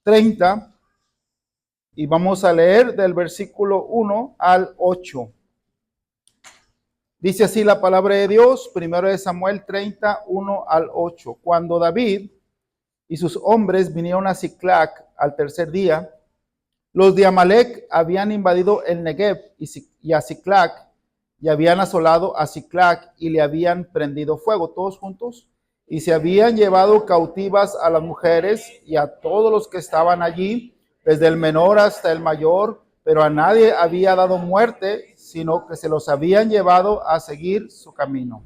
30 y vamos a leer del versículo 1 al 8. Dice así la palabra de Dios, primero de Samuel 30, 1 al 8. Cuando David y sus hombres vinieron a Siclac al tercer día, los de Amalec habían invadido el Negev y a Siclac, y habían asolado a Siclac y le habían prendido fuego, todos juntos, y se habían llevado cautivas a las mujeres y a todos los que estaban allí, desde el menor hasta el mayor, pero a nadie había dado muerte, sino que se los habían llevado a seguir su camino.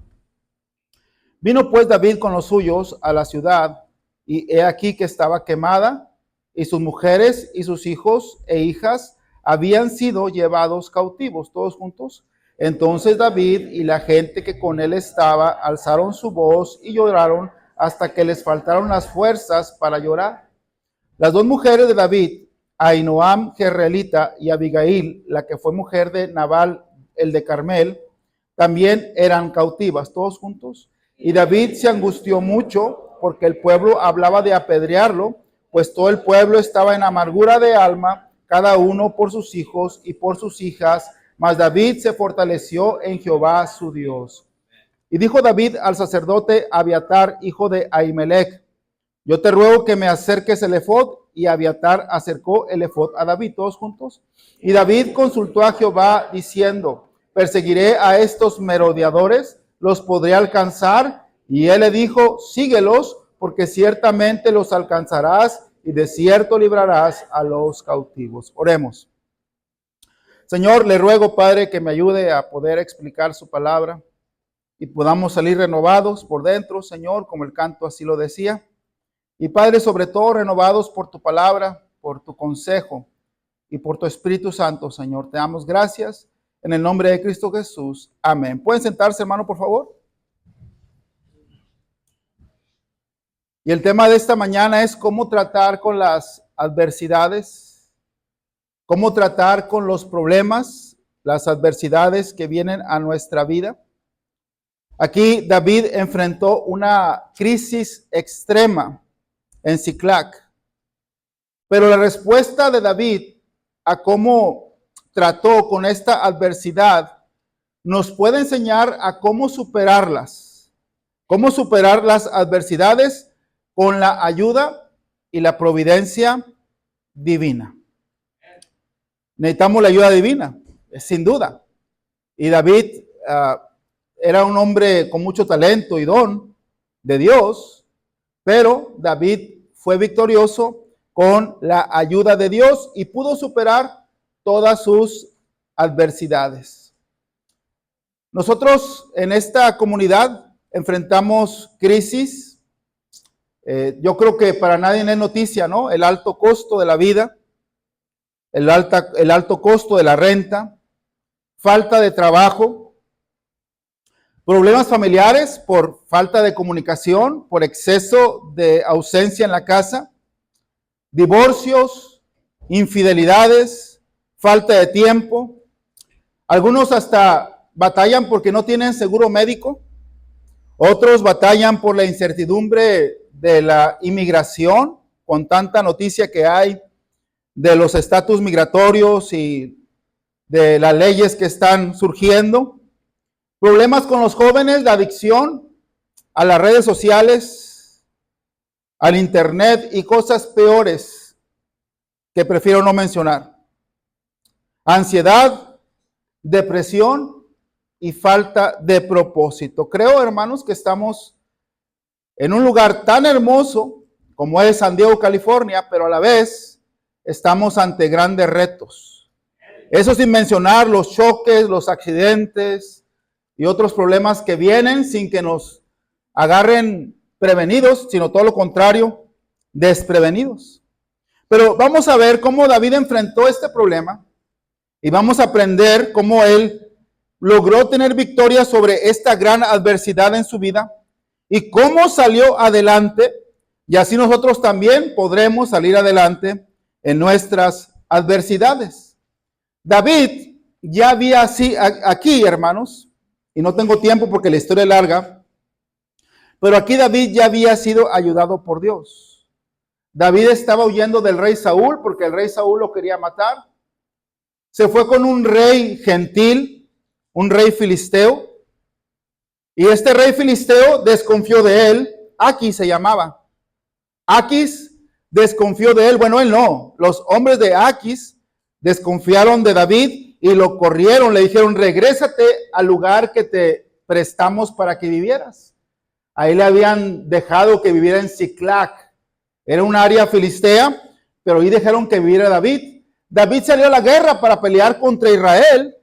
Vino pues David con los suyos a la ciudad, y he aquí que estaba quemada, y sus mujeres y sus hijos e hijas habían sido llevados cautivos, todos juntos. Entonces David y la gente que con él estaba alzaron su voz y lloraron hasta que les faltaron las fuerzas para llorar. Las dos mujeres de David, Ahinoam Jezreelita y Abigail, la que fue mujer de Nabal el de Carmel, también eran cautivas, todos juntos. Y David se angustió mucho porque el pueblo hablaba de apedrearlo, pues todo el pueblo estaba en amargura de alma, cada uno por sus hijos y por sus hijas, mas David se fortaleció en Jehová su Dios. Y dijo David al sacerdote Abiatar, hijo de Ahimelech: yo te ruego que me acerques el efod. Y Abiatar acercó el efod a David, todos juntos. Y David consultó a Jehová diciendo: ¿perseguiré a estos merodeadores? ¿Los podré alcanzar? Y él le dijo: síguelos, porque ciertamente los alcanzarás y de cierto librarás a los cautivos. Oremos. Señor, le ruego, Padre, que me ayude a poder explicar su palabra y podamos salir renovados por dentro, Señor, como el canto así lo decía. Y Padre, sobre todo renovados por tu palabra, por tu consejo y por tu Espíritu Santo, Señor. Te damos gracias en el nombre de Cristo Jesús. Amén. ¿Pueden sentarse, hermano, por favor? Y el tema de esta mañana es cómo tratar con las adversidades, cómo tratar con los problemas, las adversidades que vienen a nuestra vida. Aquí David enfrentó una crisis extrema en Siclac, pero la respuesta de David a cómo trató con esta adversidad nos puede enseñar a cómo superar las adversidades con la ayuda y la providencia divina. Necesitamos la ayuda divina, sin duda. Y David era un hombre con mucho talento y don de Dios, pero David fue victorioso con la ayuda de Dios y pudo superar todas sus adversidades. Nosotros en esta comunidad enfrentamos crisis. Yo creo que para nadie es noticia, ¿no? El alto costo de la vida, el alto costo de la renta, falta de trabajo, problemas familiares por falta de comunicación, por exceso de ausencia en la casa, divorcios, infidelidades, falta de tiempo. Algunos hasta batallan porque no tienen seguro médico. Otros batallan por la incertidumbre de la inmigración, con tanta noticia que hay de los estatus migratorios y de las leyes que están surgiendo. Problemas con los jóvenes, la adicción a las redes sociales, al internet y cosas peores que prefiero no mencionar. Ansiedad, depresión y falta de propósito. Creo, hermanos, que estamos en un lugar tan hermoso como es San Diego, California, pero a la vez estamos ante grandes retos. Eso sin mencionar los choques, los accidentes y otros problemas que vienen sin que nos agarren prevenidos, sino todo lo contrario, desprevenidos. Pero vamos a ver cómo David enfrentó este problema y vamos a aprender cómo él logró tener victoria sobre esta gran adversidad en su vida y cómo salió adelante, y así nosotros también podremos salir adelante en nuestras adversidades. David ya había así aquí, hermanos, y no tengo tiempo porque la historia es larga, pero aquí David ya había sido ayudado por Dios. David estaba huyendo del rey Saúl porque el rey Saúl lo quería matar. Se fue con un rey gentil, un rey filisteo. Y este rey filisteo desconfió de él. Aquis se llamaba. Aquis desconfió de él. Bueno, él no. Los hombres de Aquis desconfiaron de David y lo corrieron. Le dijeron, regrésate al lugar que te prestamos para que vivieras. Ahí le habían dejado que viviera en Siclac. Era un área filistea, pero ahí dejaron que viviera David. David salió a la guerra para pelear contra Israel,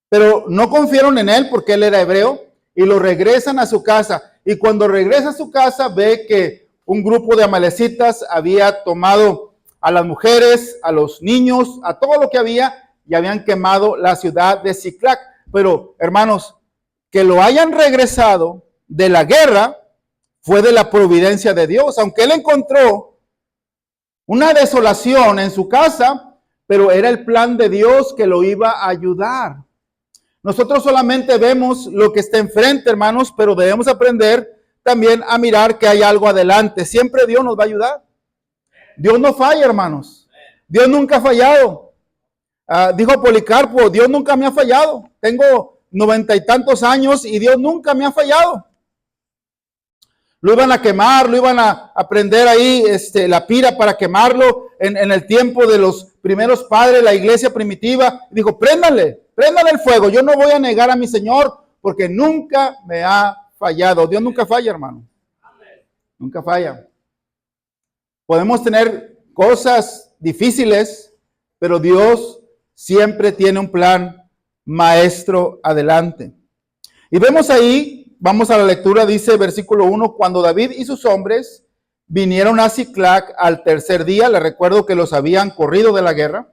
pero no confiaron en él porque él era hebreo y lo regresan a su casa. Y cuando regresa a su casa ve que un grupo de amalecitas había tomado a las mujeres, a los niños, a todo lo que había y habían quemado la ciudad de Siclac. Pero hermanos, que lo hayan regresado de la guerra fue de la providencia de Dios, aunque él encontró una desolación en su casa, pero era el plan de Dios que lo iba a ayudar. Nosotros solamente vemos lo que está enfrente, hermanos, pero debemos aprender también a mirar que hay algo adelante. Siempre Dios nos va a ayudar. Dios no falla, hermanos. Dios nunca ha fallado. Dijo Policarpo, Dios nunca me ha fallado. Tengo 90 y tantos años y Dios nunca me ha fallado. Lo iban a quemar, lo iban a prender ahí la pira para quemarlo en el tiempo de los primeros padres, la iglesia primitiva. Dijo, préndale el fuego. Yo no voy a negar a mi Señor porque nunca me ha fallado. Dios nunca falla, hermano. Nunca falla. Podemos tener cosas difíciles, pero Dios siempre tiene un plan maestro adelante. Y vemos ahí, vamos a la lectura, dice versículo 1, cuando David y sus hombres vinieron a Siclac al tercer día, les recuerdo que los habían corrido de la guerra,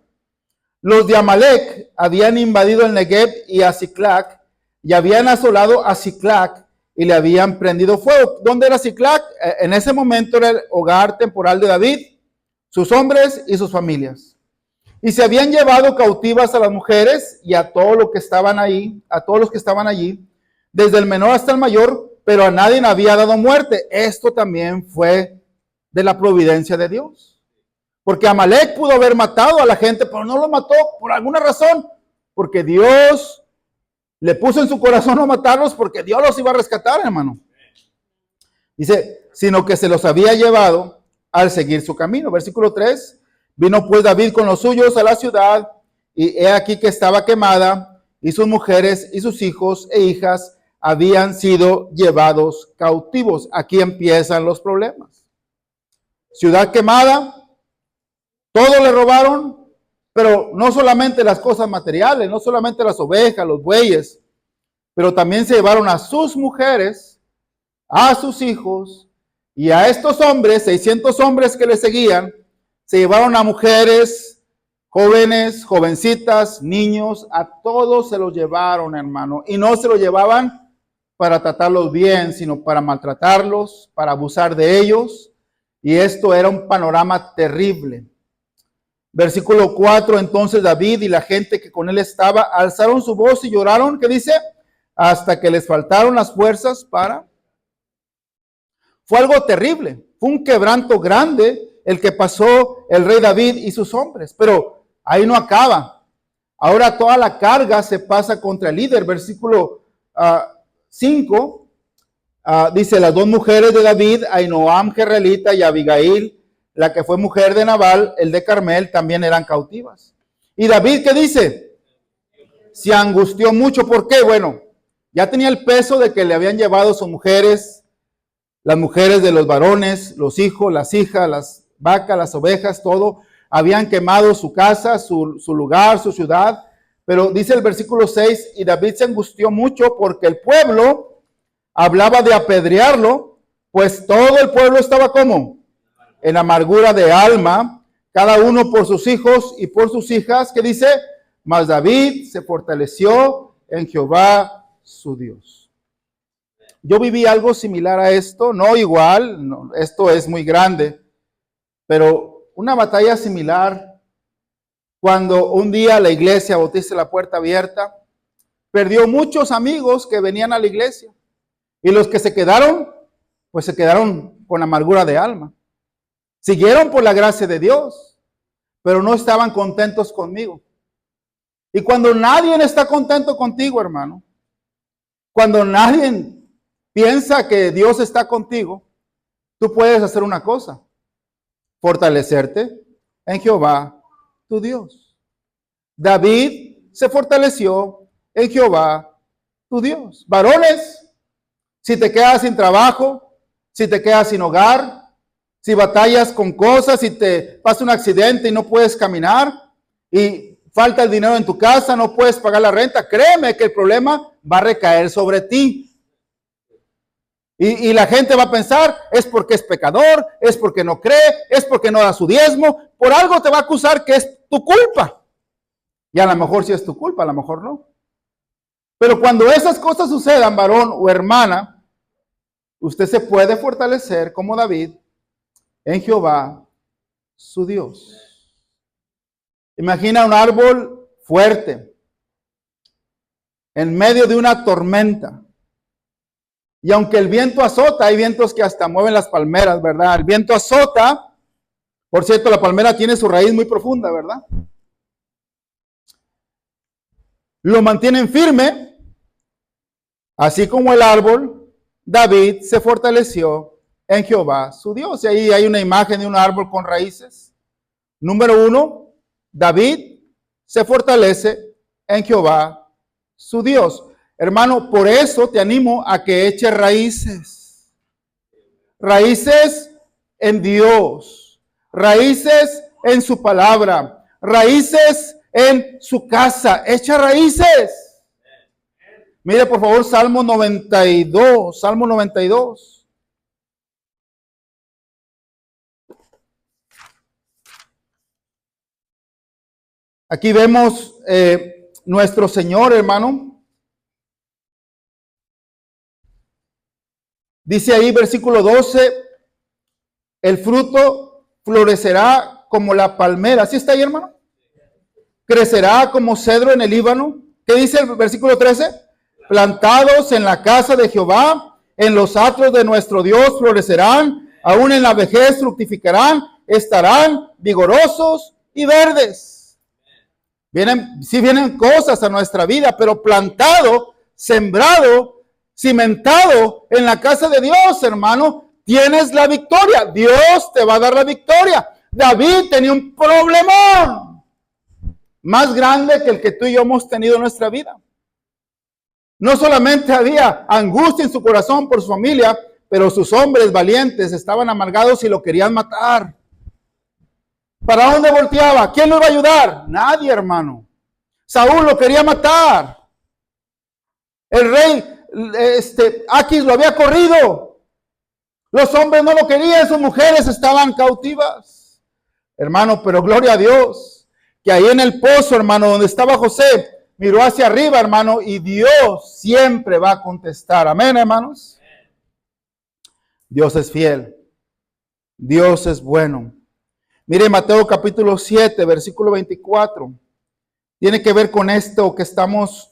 los de Amalec habían invadido el Negev y a Siclac, y habían asolado a Siclac y le habían prendido fuego. ¿Dónde era Siclac? En ese momento era el hogar temporal de David, sus hombres y sus familias. Y se habían llevado cautivas a las mujeres y a todos los que estaban ahí, desde el menor hasta el mayor, pero a nadie había dado muerte. Esto también fue de la providencia de Dios. Porque Amalec pudo haber matado a la gente, pero no lo mató por alguna razón. Porque Dios le puso en su corazón no matarlos, porque Dios los iba a rescatar, hermano. Dice, sino que se los había llevado al seguir su camino. Versículo 3. Vino pues David con los suyos a la ciudad, y he aquí que estaba quemada, y sus mujeres y sus hijos e hijas habían sido llevados cautivos. Aquí empiezan los problemas. Ciudad quemada, todo le robaron, pero no solamente las cosas materiales, no solamente las ovejas, los bueyes, pero también se llevaron a sus mujeres, a sus hijos, y a estos hombres, 600 hombres que le seguían, se llevaron a mujeres, jóvenes, jovencitas, niños, a todos se los llevaron, hermano. Y no se los llevaban para tratarlos bien, sino para maltratarlos, para abusar de ellos. Y esto era un panorama terrible. Versículo 4, entonces David y la gente que con él estaba alzaron su voz y lloraron, ¿qué dice? Hasta que les faltaron las fuerzas para... Fue algo terrible, fue un quebranto grande el que pasó el rey David y sus hombres. Pero ahí no acaba. Ahora toda la carga se pasa contra el líder. Versículo 5 dice, las dos mujeres de David, Ahinoam Jerelita y Abigail, la que fue mujer de Nabal, el de Carmel, también eran cautivas. Y David, ¿qué dice? Se angustió mucho. ¿Por qué? Bueno, ya tenía el peso de que le habían llevado sus mujeres, las mujeres de los varones, los hijos, las hijas, las vacas, las ovejas, todo. Habían quemado su casa, su lugar, su ciudad. Pero dice el versículo 6, y David se angustió mucho porque el pueblo hablaba de apedrearlo, pues todo el pueblo estaba como en amargura de alma, cada uno por sus hijos y por sus hijas, que dice, mas David se fortaleció en Jehová su Dios. Yo viví algo similar a esto, no igual, no, esto es muy grande, pero una batalla similar, cuando un día la iglesia Bautista la Puerta Abierta perdió muchos amigos que venían a la iglesia, y los que se quedaron, pues se quedaron con amargura de alma. Siguieron por la gracia de Dios, pero no estaban contentos conmigo. Y cuando nadie está contento contigo, hermano, cuando nadie piensa que Dios está contigo, tú puedes hacer una cosa: fortalecerte en Jehová, tu Dios. David se fortaleció en Jehová, tu Dios. Varones, si te quedas sin trabajo, si te quedas sin hogar, si batallas con cosas, si te pasa un accidente y no puedes caminar y falta el dinero en tu casa, no puedes pagar la renta, créeme que el problema va a recaer sobre ti. Y la gente va a pensar, es porque es pecador, es porque no cree, es porque no da su diezmo. Por algo te va a acusar que es tu culpa. Y a lo mejor sí es tu culpa, a lo mejor no. Pero cuando esas cosas sucedan, varón o hermana, usted se puede fortalecer como David en Jehová, su Dios. Imagina un árbol fuerte en medio de una tormenta. Y aunque el viento azota, hay vientos que hasta mueven las palmeras, ¿verdad? El viento azota. Por cierto, la palmera tiene su raíz muy profunda, ¿verdad? Lo mantienen firme, así como el árbol. David se fortaleció en Jehová, su Dios. Y ahí hay una imagen de un árbol con raíces. Número 1, David se fortalece en Jehová, su Dios. Hermano, por eso te animo a que eches raíces. Raíces en Dios. Raíces en su palabra. Raíces en su casa. Echa raíces. Mire por favor Salmo 92. Salmo 92. Aquí vemos nuestro Señor, hermano. Dice ahí, versículo 12, el fruto florecerá como la palmera. ¿Sí está ahí, hermano? Crecerá como cedro en el Líbano. ¿Qué dice el versículo 13? Plantados en la casa de Jehová, en los atrios de nuestro Dios florecerán, aún en la vejez fructificarán, estarán vigorosos y verdes. Vienen cosas a nuestra vida, pero plantado, sembrado, cimentado en la casa de Dios, hermano, tienes la victoria. Dios te va a dar la victoria. David tenía un problemón más grande que el que tú y yo hemos tenido en nuestra vida. No solamente había angustia en su corazón por su familia, pero sus hombres valientes estaban amargados y lo querían matar. ¿Para dónde volteaba? ¿Quién lo iba a ayudar? Nadie, hermano. Saúl lo quería matar. El rey Aquis lo había corrido. Los hombres no lo querían, sus mujeres estaban cautivas. Hermano, pero gloria a Dios, que ahí en el pozo, hermano, donde estaba José, miró hacia arriba, hermano, y Dios siempre va a contestar. Amén, hermanos. Dios es fiel. Dios es bueno. Mire Mateo capítulo 7, versículo 24. Tiene que ver con esto que estamos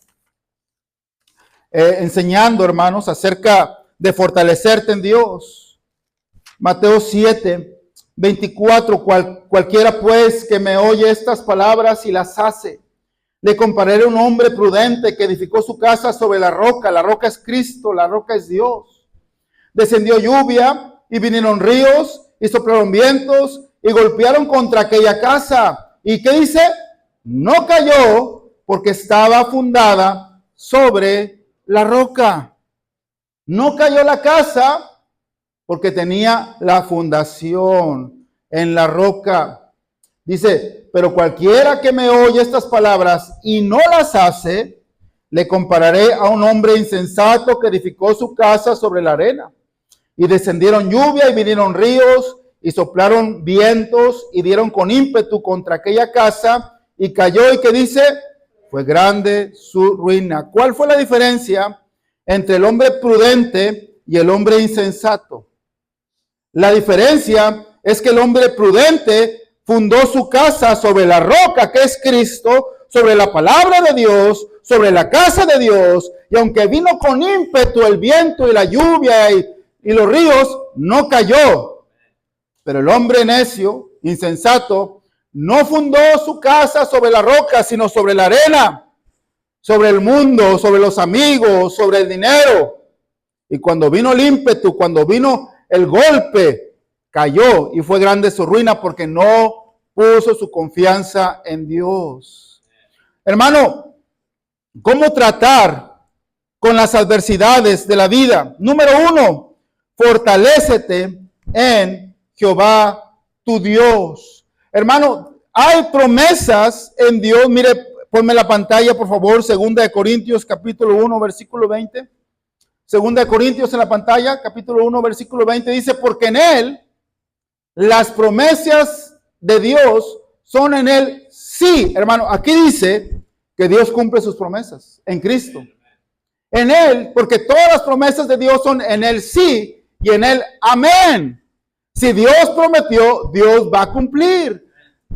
enseñando, hermanos, acerca de fortalecerte en Dios. Mateo 7, 24. Cualquiera pues que me oye estas palabras y las hace, le compararé a un hombre prudente que edificó su casa sobre la roca. La roca es Cristo, la roca es Dios. Descendió lluvia y vinieron ríos y soplaron vientos y golpearon contra aquella casa. ¿Y qué dice? No cayó porque estaba fundada sobre la roca. No cayó la casa porque tenía la fundación en la roca. Dice, pero cualquiera que me oye estas palabras y no las hace, le compararé a un hombre insensato que edificó su casa sobre la arena. Y descendieron lluvia y vinieron ríos y soplaron vientos y dieron con ímpetu contra aquella casa y cayó. ¿Y qué dice? Fue grande su ruina. ¿Cuál fue la diferencia entre el hombre prudente y el hombre insensato? La diferencia es que el hombre prudente fundó su casa sobre la roca que es Cristo, sobre la palabra de Dios, sobre la casa de Dios, y aunque vino con ímpetu el viento y la lluvia y los ríos, no cayó. Pero el hombre necio, insensato, no fundó su casa sobre la roca, sino sobre la arena, sobre el mundo, sobre los amigos, sobre el dinero. Y cuando vino el ímpetu, cuando vino el golpe, cayó y fue grande su ruina porque no puso su confianza en Dios. Hermano, ¿cómo tratar con las adversidades de la vida? Número 1, fortalécete en Jehová tu Dios. Hermano, hay promesas en Dios. Mire, ponme la pantalla, por favor, 2 Corintios capítulo 1, versículo 20. 2 Corintios en la pantalla, capítulo 1, versículo 20, dice, porque en Él las promesas de Dios son en Él sí. Hermano, aquí dice que Dios cumple sus promesas en Cristo. En Él, porque todas las promesas de Dios son en Él sí y en Él amén. Si Dios prometió, Dios va a cumplir.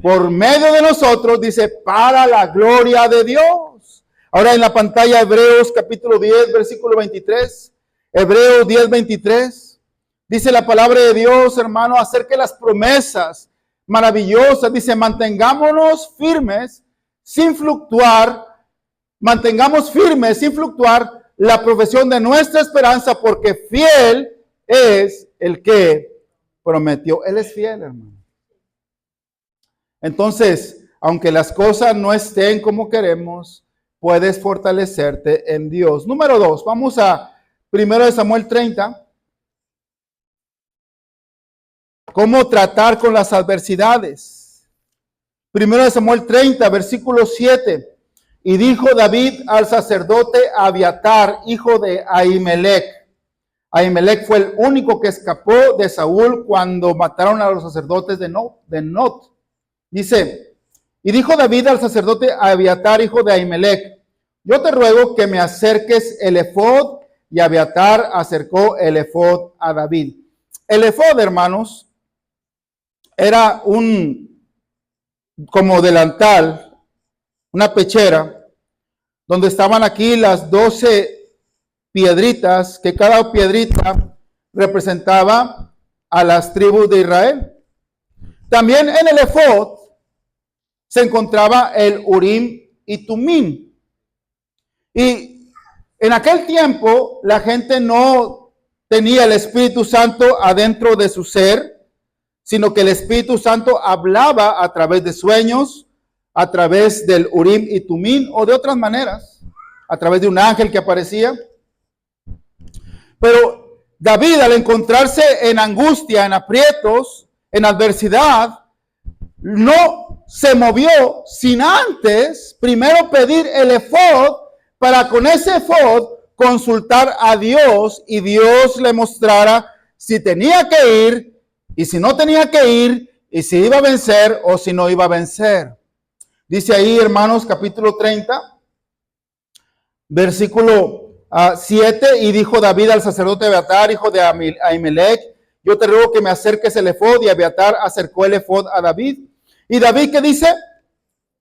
Por medio de nosotros, dice, para la gloria de Dios. Ahora en la pantalla Hebreos capítulo 10, versículo 23. Hebreos 10, 23. Dice la palabra de Dios, hermano, acerca de las promesas maravillosas. Dice, mantengámonos firmes sin fluctuar. Mantengamos firmes sin fluctuar la profesión de nuestra esperanza, porque fiel es el que prometió. Él es fiel, hermano. Entonces, aunque las cosas no estén como queremos, puedes fortalecerte en Dios. Número 2, vamos a 1 Samuel 30. ¿Cómo tratar con las adversidades? 1 Samuel 30, versículo 7. Y dijo David al sacerdote Abiatar, hijo de Ahimelech. Ahimelech fue el único que escapó de Saúl cuando mataron a los sacerdotes de Not. Dice, y dijo David al sacerdote Abiatar, hijo de Ahimelech, yo te ruego que me acerques el efod, y Abiatar acercó el efod a David. El efod, hermanos, era como delantal, una pechera, donde estaban aquí las 12 piedritas, que cada piedrita representaba a las tribus de Israel. También en el efod se encontraba el Urim y Tumim. Y en aquel tiempo la gente no tenía el Espíritu Santo adentro de su ser, sino que el Espíritu Santo hablaba a través de sueños, a través del Urim y Tumim, o de otras maneras, a través de un ángel que aparecía. Pero David, al encontrarse en angustia, en aprietos, en adversidad, no se movió sin antes primero pedir el efod, para con ese efod consultar a Dios y Dios le mostrara si tenía que ir y si no tenía que ir y si iba a vencer o si no iba a vencer. Dice ahí, hermanos, capítulo 30, versículo 7, y dijo David al sacerdote Abiatar, hijo de Ahimelech, yo te ruego que me acerques el efod, y Abiatar acercó el efod a David. Y David, ¿qué dice?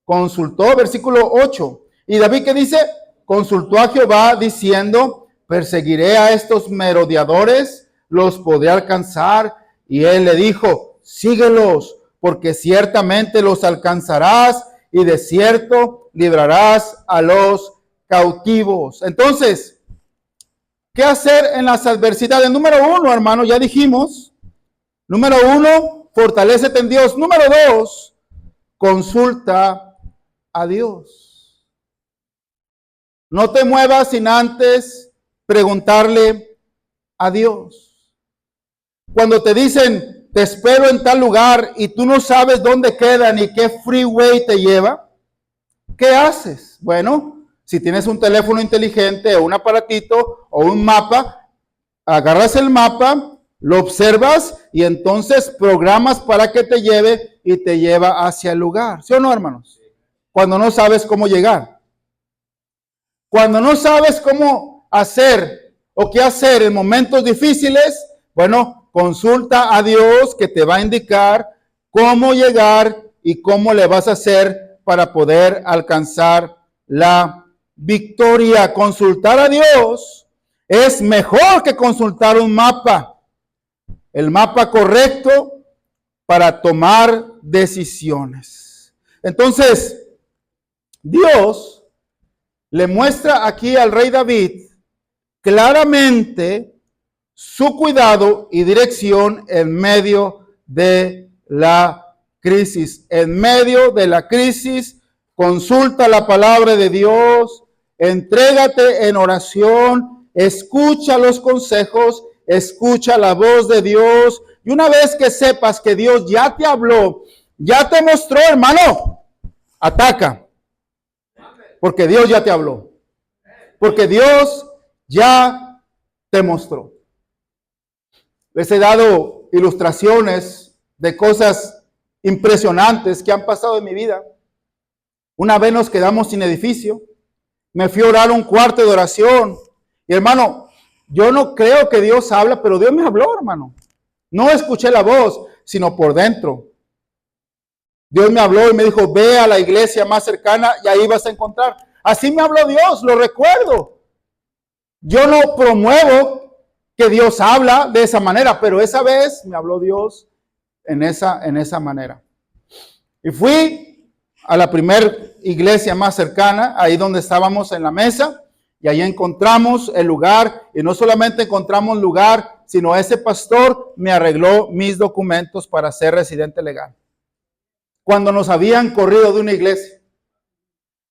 Consultó, versículo 8. Y David, ¿qué dice? Consultó a Jehová diciendo, perseguiré a estos merodeadores, los podré alcanzar. Y él le dijo, síguelos, porque ciertamente los alcanzarás y de cierto librarás a los cautivos. Entonces, ¿qué hacer en las adversidades? Número 1, hermano, ya dijimos. Número 1, fortalécete en Dios. Número 2, consulta a Dios. No te muevas sin antes preguntarle a Dios. Cuando te dicen, te espero en tal lugar y tú no sabes dónde queda ni qué freeway te lleva, ¿qué haces? Bueno, si tienes un teléfono inteligente o un aparatito o un mapa, agarras el mapa, lo observas y entonces programas para que te lleve y te lleva hacia el lugar. ¿Sí o no, hermanos? Cuando no sabes cómo llegar. Cuando no sabes cómo hacer o qué hacer en momentos difíciles, bueno, consulta a Dios que te va a indicar cómo llegar y cómo le vas a hacer para poder alcanzar la victoria. Consultar a Dios es mejor que consultar un mapa. El mapa correcto para tomar decisiones. Entonces, Dios le muestra aquí al rey David claramente su cuidado y dirección en medio de la crisis. En medio de la crisis, consulta la palabra de Dios, entrégate en oración, escucha los consejos, escucha la voz de Dios. Y una vez que sepas que Dios ya te habló, ya te mostró, hermano, ataca. Porque Dios ya te habló. Porque Dios ya te mostró. Les he dado ilustraciones de cosas impresionantes que han pasado en mi vida. Una vez nos quedamos sin edificio. Me fui a orar un cuarto de oración. Y hermano, yo no creo que Dios habla, pero Dios me habló, hermano. No escuché la voz, sino por dentro. Dios me habló y me dijo, ve a la iglesia más cercana y ahí vas a encontrar. Así me habló Dios, lo recuerdo. Yo no promuevo que Dios habla de esa manera, pero esa vez me habló Dios en esa manera. Y fui a la primer iglesia más cercana, ahí donde estábamos en la mesa, y ahí encontramos el lugar, y no solamente encontramos lugar, sino ese pastor me arregló mis documentos para ser residente legal. Cuando nos habían corrido de una iglesia.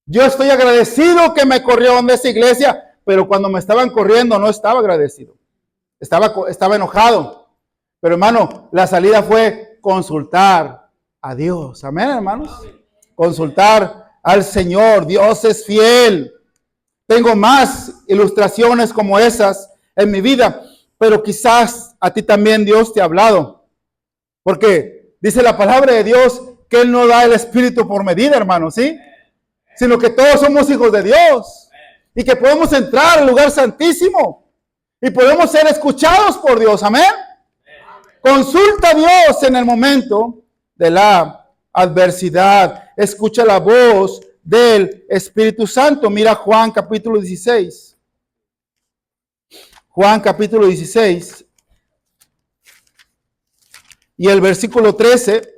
Yo estoy agradecido que me corrieron de esa iglesia, pero cuando me estaban corriendo no estaba agradecido. Estaba enojado. Pero hermano, la salida fue consultar a Dios. Amén, hermanos. Consultar al Señor. Dios es fiel. Tengo más ilustraciones como esas en mi vida, pero quizás a ti también Dios te ha hablado. Porque dice la palabra de Dios que Él no da el Espíritu por medida, hermano, ¿sí? Sino que todos somos hijos de Dios y que podemos entrar al lugar santísimo y podemos ser escuchados por Dios, amén. Consulta a Dios en el momento de la adversidad. Escucha la voz del Espíritu Santo. Mira Juan capítulo 16. Juan capítulo 16 y el versículo 13.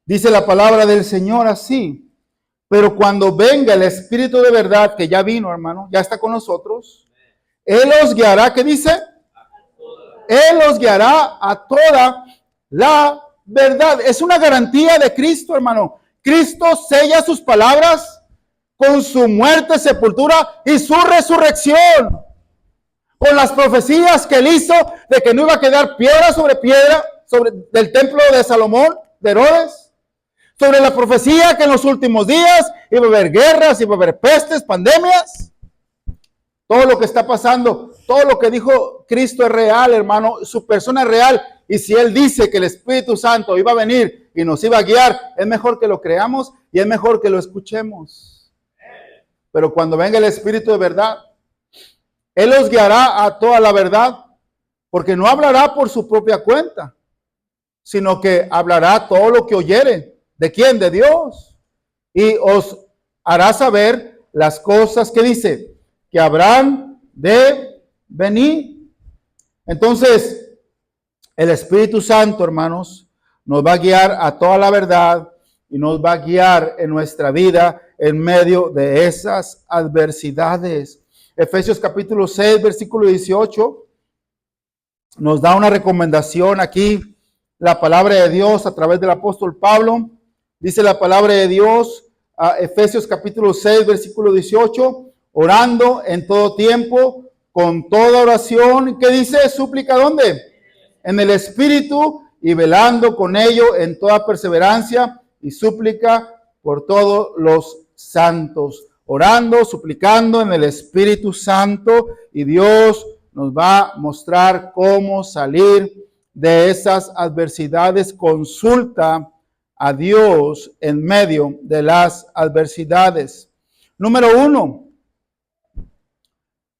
Dice la palabra del Señor así: pero cuando venga el Espíritu de verdad, que ya vino, hermano, ya está con nosotros, Él os guiará, ¿qué dice? Él os guiará a toda la verdad. Es una garantía de Cristo, hermano. Cristo sella sus palabras con su muerte, sepultura y su resurrección. Con las profecías que Él hizo de que no iba a quedar piedra del templo de Salomón, de Herodes. Sobre la profecía que en los últimos días iba a haber guerras, iba a haber pestes, pandemias. Todo lo que está pasando, todo lo que dijo Cristo es real, hermano. Su persona es real. Y si Él dice que el Espíritu Santo iba a venir y nos iba a guiar, es mejor que lo creamos y es mejor que lo escuchemos. Pero cuando venga el Espíritu de verdad, Él os guiará a toda la verdad, porque no hablará por su propia cuenta, sino que hablará todo lo que oyere. ¿De quién? De Dios. Y os hará saber las cosas que dice, que habrán de venir. Entonces, el Espíritu Santo, hermanos, nos va a guiar a toda la verdad y nos va a guiar en nuestra vida en medio de esas adversidades. Efesios capítulo 6, versículo 18, nos da una recomendación aquí, la palabra de Dios a través del apóstol Pablo. Dice la palabra de Dios, Efesios capítulo 6, versículo 18, orando en todo tiempo, con toda oración, ¿qué dice? Súplica, ¿dónde? En el Espíritu, y velando con ello en toda perseverancia y súplica por todos los santos. Orando, suplicando en el Espíritu Santo, y Dios nos va a mostrar cómo salir de esas adversidades. Consulta a Dios en medio de las adversidades. Número 1,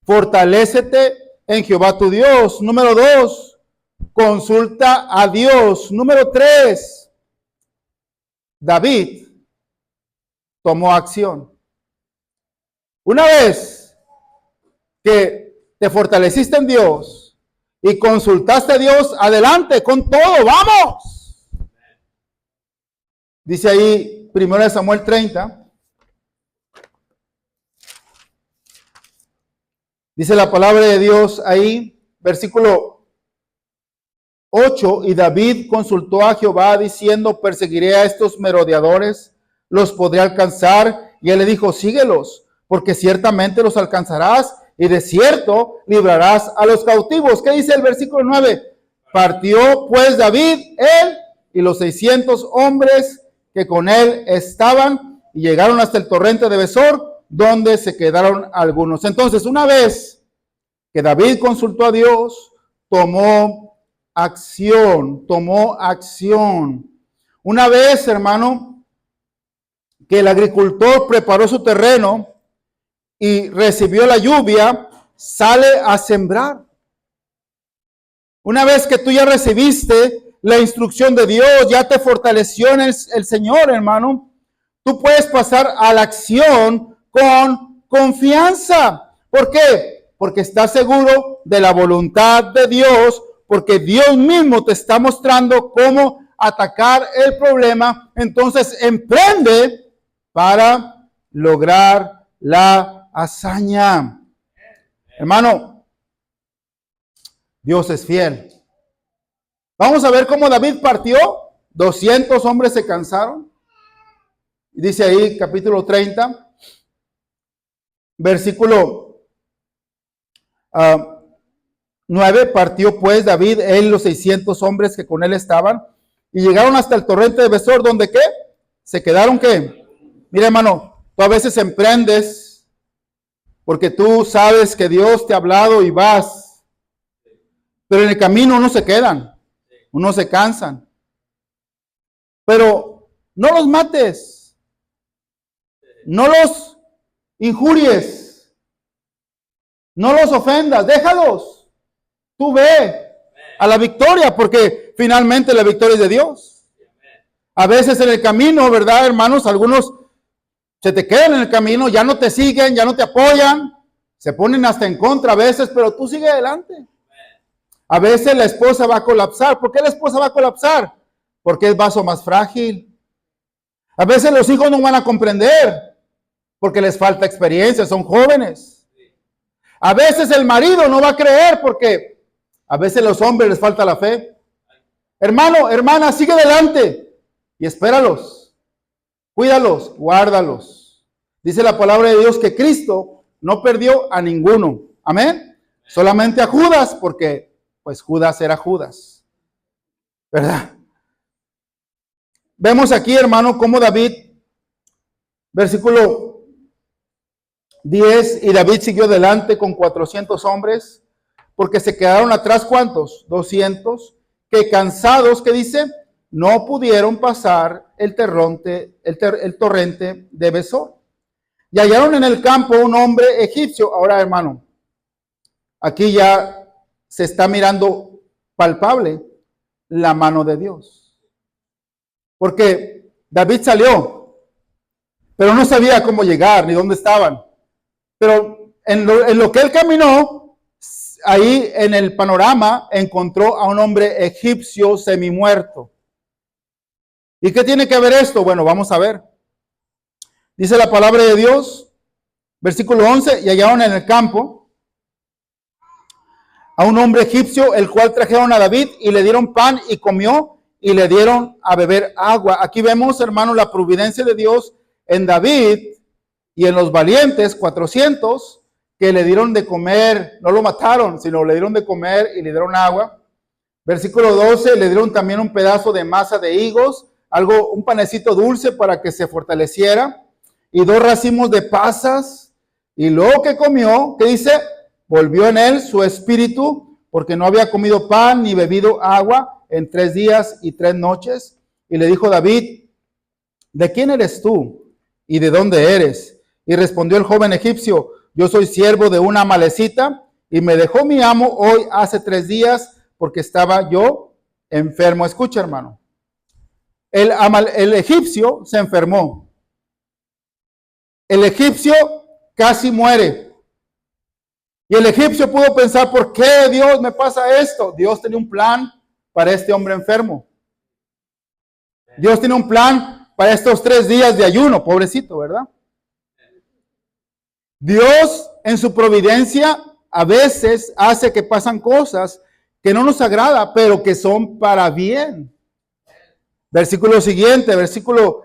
fortalécete en Jehová tu Dios. Número 2, consulta a Dios. Número 3, David tomó acción. Una vez que te fortaleciste en Dios y consultaste a Dios, adelante, con todo, vamos. Dice ahí, 1 Samuel 30. Dice la palabra de Dios ahí, versículo 8, y David consultó a Jehová diciendo, perseguiré a estos merodeadores, los podré alcanzar. Y él le dijo, síguelos, porque ciertamente los alcanzarás y de cierto librarás a los cautivos. ¿Qué dice el versículo 9? Partió pues David, él y los 600 hombres que con él estaban y llegaron hasta el torrente de Besor, donde se quedaron algunos. Entonces, una vez que David consultó a Dios, tomó acción. Una vez, hermano, que el agricultor preparó su terreno y recibió la lluvia, sale a sembrar. Una vez que tú ya recibiste la instrucción de Dios, ya te fortaleció en el Señor, hermano, tú puedes pasar a la acción con confianza. ¿Por qué? Porque estás seguro de la voluntad de Dios, porque Dios mismo te está mostrando cómo atacar el problema. Entonces, emprende para lograr la hazaña. Hermano, Dios es fiel. Vamos a ver cómo David partió. 200 hombres se cansaron. Dice ahí, capítulo 30, versículo 9. Partió pues David, él y los 600 hombres que con él estaban, y llegaron hasta el torrente de Besor, donde ¿qué? Se quedaron ¿qué? Mira, hermano, tú a veces emprendes porque tú sabes que Dios te ha hablado y vas, pero en el camino unos se quedan, unos se cansan. Pero no los mates, no los injuries, no los ofendas, déjalos. Tú ve a la victoria, porque finalmente la victoria es de Dios. A veces en el camino, ¿verdad, hermanos? Algunos se te quedan en el camino, ya no te siguen, ya no te apoyan, se ponen hasta en contra a veces, pero tú sigue adelante. A veces la esposa va a colapsar. ¿Por qué la esposa va a colapsar? Porque es vaso más frágil. A veces los hijos no van a comprender porque les falta experiencia, son jóvenes. A veces el marido no va a creer porque a veces los hombres les falta la fe. Hermano, hermana, sigue adelante y espéralos. Cuídalos, guárdalos. Dice la palabra de Dios que Cristo no perdió a ninguno. Amén. Solamente a Judas, porque pues Judas era Judas. ¿Verdad? Vemos aquí, hermano, cómo David, versículo 10, y David siguió adelante con 400 hombres, porque se quedaron atrás, ¿cuántos? 200, que cansados, ¿qué dice? No pudieron pasar el torrente de Besor. Y hallaron en el campo un hombre egipcio. Ahora, hermano, aquí ya se está mirando palpable la mano de Dios. Porque David salió, pero no sabía cómo llegar ni dónde estaban. Pero en lo que él caminó, ahí en el panorama encontró a un hombre egipcio semimuerto. ¿Y qué tiene que ver esto? Bueno, vamos a ver. Dice la palabra de Dios, versículo 11, y hallaron en el campo a un hombre egipcio, el cual trajeron a David y le dieron pan y comió y le dieron a beber agua. Aquí vemos, hermano, la providencia de Dios en David y en los valientes, 400, que le dieron de comer, no lo mataron, sino le dieron de comer y le dieron agua. Versículo 12, le dieron también un pedazo de masa de higos, un panecito dulce para que se fortaleciera, y 2 racimos de pasas, y luego que comió, ¿qué dice? Volvió en él su espíritu, porque no había comido pan ni bebido agua en 3 días y 3 noches. Y le dijo David, ¿de quién eres tú? ¿Y de dónde eres? Y respondió el joven egipcio, yo soy siervo de una amalecita, y me dejó mi amo hoy hace 3 días, porque estaba yo enfermo. Escucha, hermano. El egipcio se enfermó. El egipcio casi muere. Y el egipcio pudo pensar, ¿por qué Dios me pasa esto? Dios tenía un plan para este hombre enfermo. Dios tiene un plan para estos 3 días de ayuno, pobrecito, ¿verdad? Dios en su providencia a veces hace que pasan cosas que no nos agrada, pero que son para bien. Versículo siguiente, versículo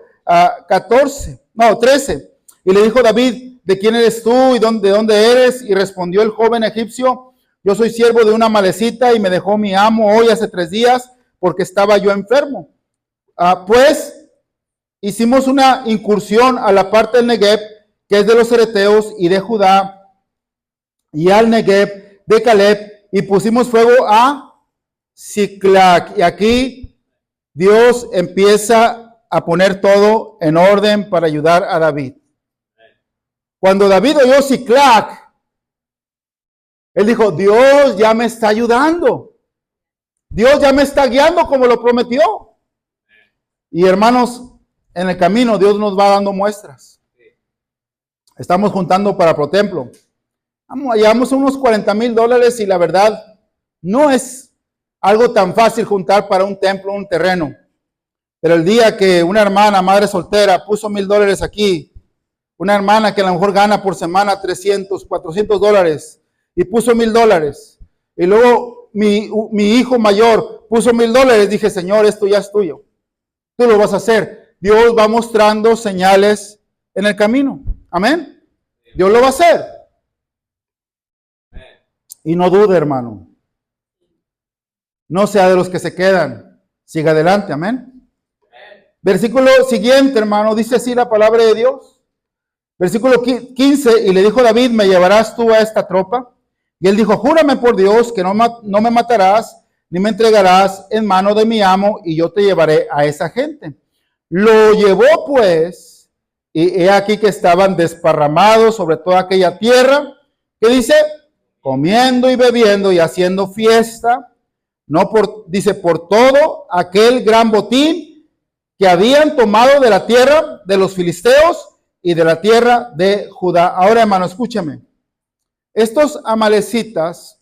13. Y le dijo David, ¿de quién eres tú y de dónde eres? Y respondió el joven egipcio, yo soy siervo de una amalecita y me dejó mi amo hoy hace 3 días porque estaba yo enfermo. Pues hicimos una incursión a la parte del Negev, que es de los Cereteos y de Judá, y al Negev de Caleb, y pusimos fuego a Siclac. Y aquí Dios empieza a poner todo en orden para ayudar a David. Cuando David oyó Siclac, él dijo, Dios ya me está ayudando. Dios ya me está guiando como lo prometió. Y hermanos, en el camino Dios nos va dando muestras. Estamos juntando para ProTemplo. Llevamos unos $40,000 y la verdad no es algo tan fácil juntar para un templo, un terreno. Pero el día que una hermana, madre soltera, puso $1,000 aquí, una hermana que a lo mejor gana por semana $300, $400 y puso $1,000. Y luego mi hijo mayor puso $1,000. Dije, Señor, esto ya es tuyo. Tú lo vas a hacer. Dios va mostrando señales en el camino. Amén. Dios lo va a hacer. Y no dude, hermano. No sea de los que se quedan. Siga adelante. Amén. Versículo siguiente, hermano. Dice así la palabra de Dios. Versículo 15. Y le dijo David, ¿me llevarás tú a esta tropa? Y él dijo, júrame por Dios que no me matarás ni me entregarás en mano de mi amo, y yo te llevaré a esa gente. Lo llevó pues, y he aquí que estaban desparramados sobre toda aquella tierra, que dice, comiendo y bebiendo y haciendo fiesta, dice, por todo aquel gran botín que habían tomado de la tierra de los filisteos y de la tierra de Judá. Ahora, hermano, escúchame. Estos amalecitas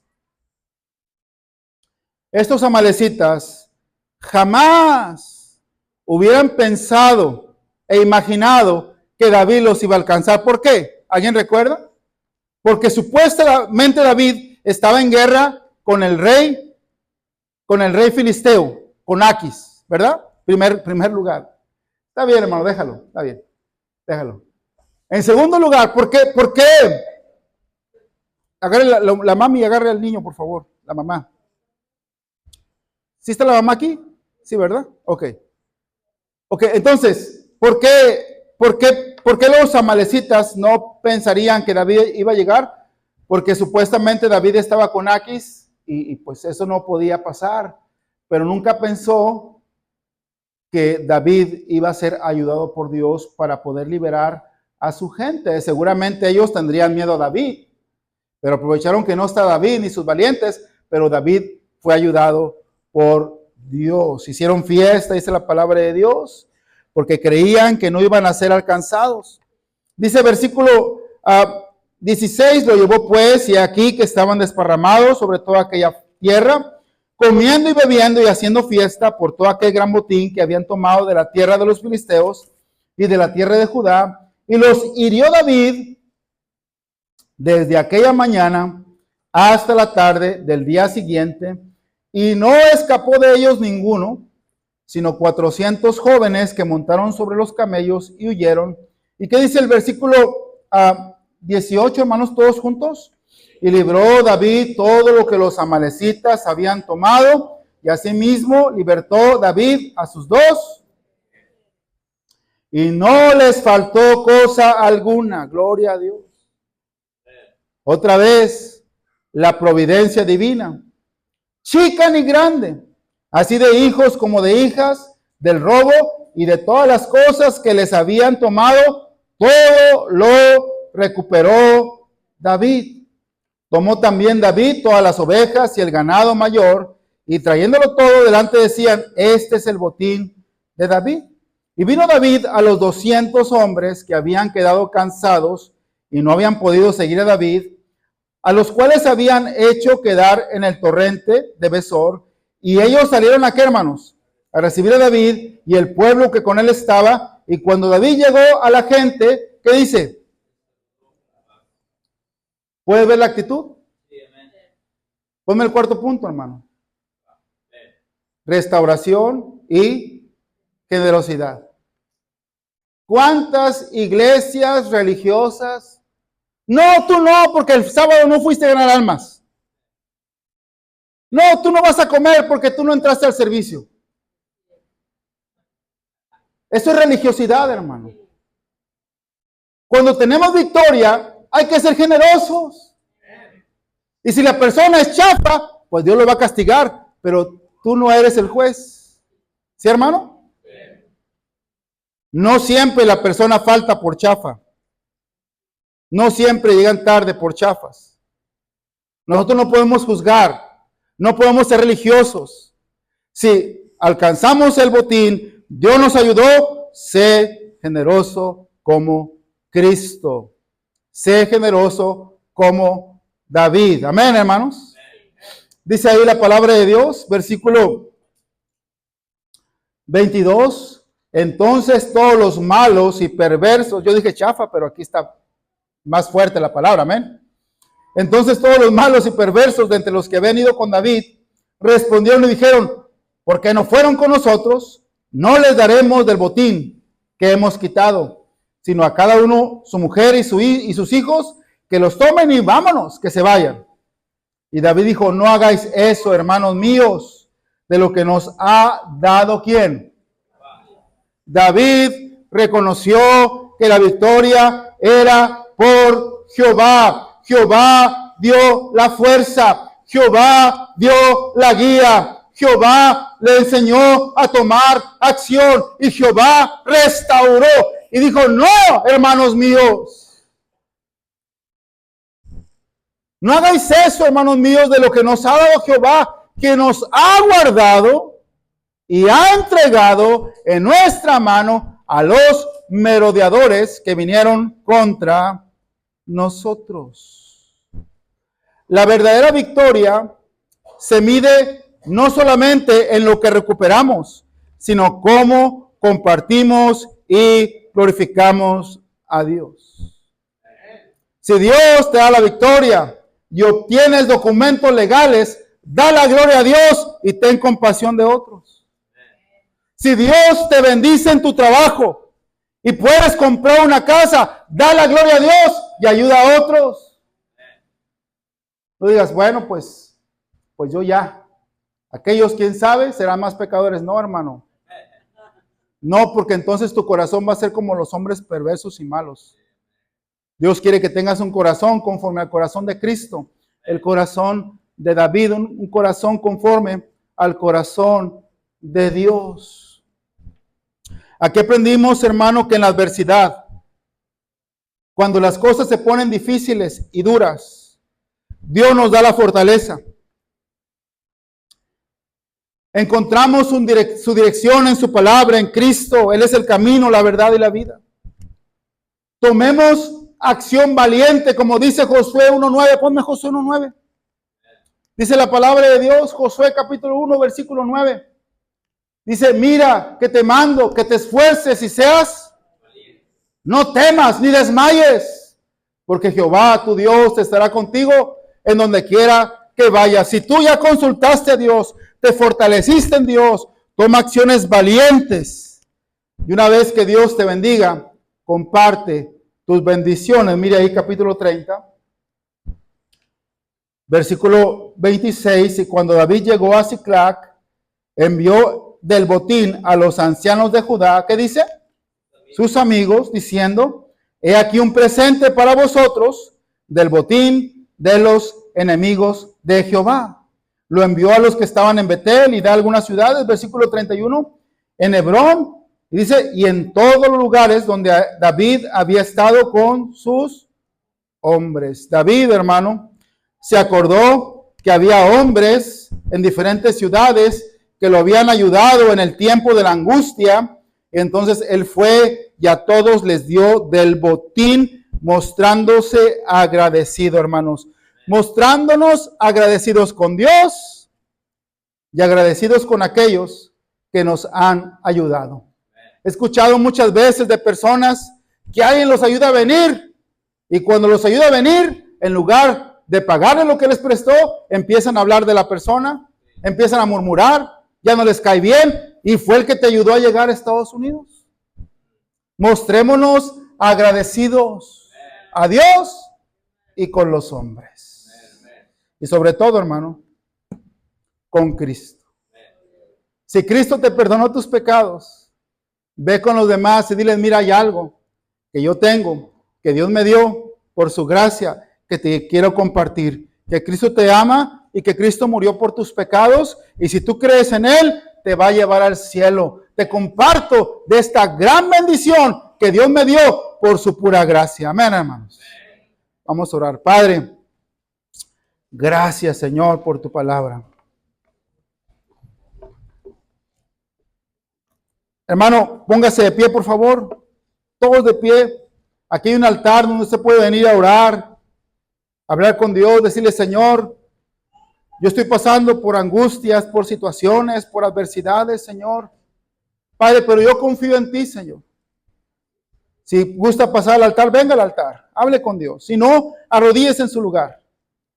jamás hubieran pensado e imaginado que David los iba a alcanzar. ¿Por qué? ¿Alguien recuerda? Porque supuestamente David estaba en guerra con el rey filisteo, con Aquis, ¿verdad? Primer lugar. Está bien, hermano, déjalo, está bien, déjalo. En segundo lugar, ¿por qué? Agarre la mami, agarre al niño, por favor, la mamá. ¿Sí está la mamá aquí? Sí, ¿verdad? Ok, entonces, ¿por qué los amalecitas no pensarían que David iba a llegar? Porque supuestamente David estaba con Aquis y pues eso no podía pasar. Pero nunca pensó que David iba a ser ayudado por Dios para poder liberar a su gente. Seguramente ellos tendrían miedo a David, pero aprovecharon que no está David ni sus valientes, pero David fue ayudado por Dios. Hicieron fiesta, dice la palabra de Dios, porque creían que no iban a ser alcanzados. Dice versículo 16, lo llevó pues, y aquí que estaban desparramados sobre toda aquella tierra, comiendo y bebiendo y haciendo fiesta por todo aquel gran botín que habían tomado de la tierra de los filisteos y de la tierra de Judá, y los hirió David desde aquella mañana hasta la tarde del día siguiente, y no escapó de ellos ninguno, sino 400 jóvenes que montaron sobre los camellos y huyeron. ¿Y qué dice el versículo 18, hermanos, todos juntos? Y libró David todo lo que los amalecitas habían tomado, y asimismo libertó David a sus 2. Y no les faltó cosa alguna. Gloria a Dios. Otra vez, la providencia divina. Chica ni grande, así de hijos como de hijas, del robo y de todas las cosas que les habían tomado, todo lo recuperó David. Tomó también David todas las ovejas y el ganado mayor, y trayéndolo todo delante decían, este es el botín de David. Y vino David a los 200 hombres que habían quedado cansados y no habían podido seguir a David, a los cuales habían hecho quedar en el torrente de Besor. Y ellos salieron aquí, hermanos, a recibir a David y el pueblo que con él estaba. Y cuando David llegó a la gente, ¿qué dice? ¿Puedes ver la actitud? Ponme el cuarto punto, hermano. Restauración y generosidad. ¿Cuántas iglesias religiosas? No, tú no, porque el sábado no fuiste a ganar almas. No, tú no vas a comer porque tú no entraste al servicio. Eso es religiosidad, hermano. Cuando tenemos victoria, hay que ser generosos. Y si la persona es chafa, pues Dios lo va a castigar, pero tú no eres el juez. ¿Sí, hermano? No siempre la persona falta por chafa. No siempre llegan tarde por chafas. Nosotros no podemos juzgar, no podemos ser religiosos. Si alcanzamos el botín, Dios nos ayudó, sé generoso como Cristo. Sé generoso como David. Amén, hermanos. Dice ahí la palabra de Dios, versículo 22. Entonces todos los malos y perversos, yo dije chafa, pero aquí está más fuerte la palabra, amén. Entonces todos los malos y perversos de entre los que habían ido con David respondieron y dijeron: ¿por qué no fueron con nosotros? No les daremos del botín que hemos quitado, sino a cada uno su mujer y sus hijos, que los tomen y vámonos, que se vayan. Y David dijo: no hagáis eso, hermanos míos, de lo que nos ha dado ¿quién? David reconoció que la victoria era por Jehová. Jehová dio la fuerza. Jehová dio la guía. Jehová le enseñó a tomar acción. Y Jehová restauró. Y dijo: no, hermanos míos. No hagáis eso, hermanos míos, de lo que nos ha dado Jehová, que nos ha guardado y ha entregado en nuestra mano a los merodeadores que vinieron contra nosotros. La verdadera victoria se mide no solamente en lo que recuperamos, sino cómo compartimos y glorificamos a Dios. Si Dios te da la victoria y obtienes documentos legales, da la gloria a Dios y ten compasión de otros. Si Dios te bendice en tu trabajo y puedes comprar una casa, da la gloria a Dios y ayuda a otros. No digas, bueno, pues yo ya. Aquellos, quién sabe, serán más pecadores. No, hermano. No, porque entonces tu corazón va a ser como los hombres perversos y malos. Dios quiere que tengas un corazón conforme al corazón de Cristo. El corazón de David, un corazón conforme al corazón de Dios. Aquí aprendimos, hermano, que en la adversidad, cuando las cosas se ponen difíciles y duras, Dios nos da la fortaleza. Encontramos su dirección en su palabra, en Cristo. Él es el camino, la verdad y la vida. Tomemos acción valiente, como dice Josué 1:9. Ponme Josué 1:9. Dice la palabra de Dios, Josué capítulo 1, versículo 9. Dice: mira, que te mando, que te esfuerces y seas, no temas ni desmayes, porque Jehová tu Dios estará contigo en donde quiera que vayas. Si tú ya consultaste a Dios, te fortaleciste en Dios, toma acciones valientes. Y una vez que Dios te bendiga, comparte tus bendiciones. Mire ahí capítulo 30, versículo 26. Y cuando David llegó a Siclac, envió del botín a los ancianos de Judá, ¿qué dice? Sus amigos, diciendo: he aquí un presente para vosotros del botín de los enemigos de Jehová. Lo envió a los que estaban en Betel y de algunas ciudades, versículo 31, en Hebrón, y dice: y en todos los lugares donde David había estado con sus hombres. David, hermano, se acordó que había hombres en diferentes ciudades que lo habían ayudado en el tiempo de la angustia. Entonces él fue y a todos les dio del botín, mostrándose agradecido, hermanos. mostrándonos agradecidos con Dios y agradecidos con aquellos que nos han ayudado. He escuchado muchas veces de personas que alguien los ayuda a venir y cuando los ayuda a venir, en lugar de pagarle lo que les prestó, empiezan a hablar de la persona, empiezan a murmurar, ya no les cae bien y fue el que te ayudó a llegar a Estados Unidos. Mostrémonos agradecidos a Dios y con los hombres. Y sobre todo, hermano, con Cristo. Si Cristo te perdonó tus pecados, ve con los demás y diles, mira, hay algo que yo tengo, que Dios me dio por su gracia, que te quiero compartir. Que Cristo te ama y que Cristo murió por tus pecados. Y si tú crees en Él, te va a llevar al cielo. Te comparto de esta gran bendición que Dios me dio por su pura gracia. Amén, hermanos. Vamos a orar. Padre, gracias, Señor, por tu palabra. Hermano, póngase de pie, por favor. Todos de pie. Aquí hay un altar donde usted puede venir a orar, hablar con Dios, decirle, Señor, yo estoy pasando por angustias, por situaciones, por adversidades, Señor. Padre, pero yo confío en ti, Señor. Si gusta pasar al altar, venga al altar, hable con Dios. Si no, arrodíllese en su lugar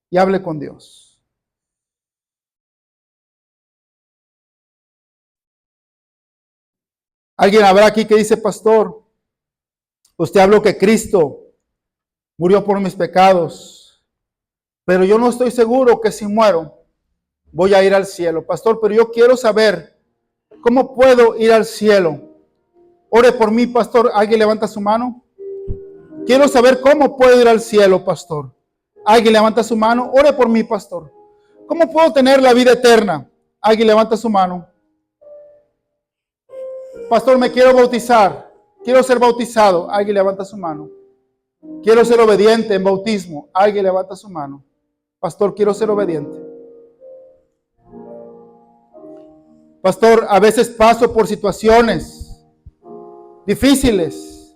y hable con Dios. Alguien habrá aquí que dice, pastor, usted habló que Cristo murió por mis pecados, pero yo no estoy seguro que si muero voy a ir al cielo. Pastor, pero yo quiero saber cómo puedo ir al cielo. Ore por mí, pastor. ¿Alguien levanta su mano? Quiero saber cómo puedo ir al cielo, pastor. ¿Alguien levanta su mano? Ore por mí, pastor. ¿Cómo puedo tener la vida eterna? ¿Alguien levanta su mano? Pastor, me quiero bautizar. Quiero ser bautizado. ¿Alguien levanta su mano? Quiero ser obediente en bautismo. ¿Alguien levanta su mano? Pastor, quiero ser obediente. Pastor, a veces paso por situaciones difíciles,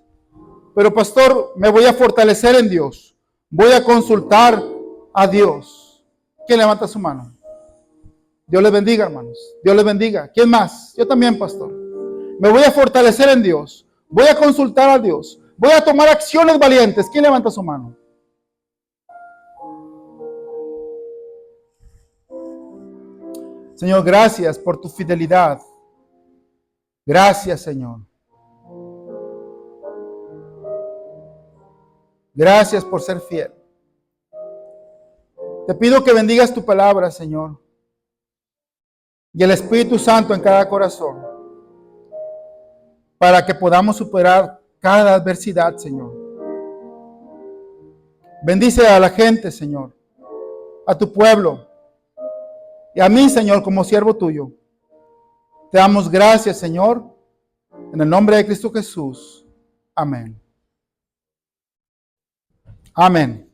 pero pastor, me voy a fortalecer en Dios. Voy a consultar a Dios. ¿Quién levanta su mano? Dios les bendiga, hermanos. Dios les bendiga. ¿Quién más? Yo también, pastor. Me voy a fortalecer en Dios. Voy a consultar a Dios. Voy a tomar acciones valientes. ¿Quién levanta su mano? Señor, gracias por tu fidelidad. Gracias, Señor. Gracias por ser fiel. Te pido que bendigas tu palabra, Señor, y el Espíritu Santo en cada corazón, para que podamos superar cada adversidad, Señor. Bendice a la gente, Señor, a tu pueblo, y a mí, Señor, como siervo tuyo. Te damos gracias, Señor, en el nombre de Cristo Jesús. Amén. Amén.